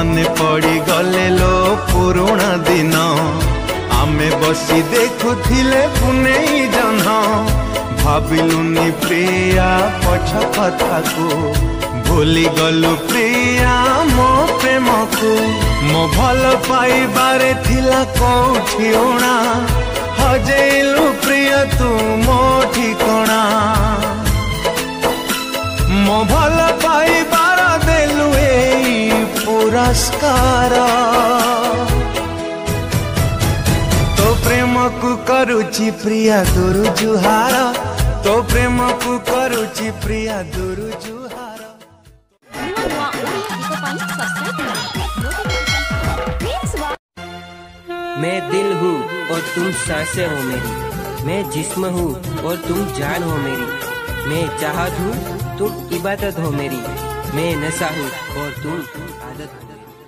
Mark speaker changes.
Speaker 1: मन पड़ी गले लो पुराणा दिन आमे बसी देखुथिले पुनेई जन भाविलुनी प्रिया पछ कथा को भूली गलु प्रिया मो प्रेम को मो भल पाइबारे थिला कोठी ओणा हजेलु प्रिय तू मो ठिकणा मो भल पाइबार देलु ए पुरस्कार तो प्रेम को करुची प्रिया दुरु जुहार तो प्रेम को करुची प्रिया दुरु जुहार।
Speaker 2: मैं दिल हूँ और तुम सांसें हो मेरी, मैं जिस्म हूँ और तुम जान हो मेरी, मैं चाहत हूँ तुम इबादत हो मेरी, मैं नशा हूँ और तुम आदत हो मेरी।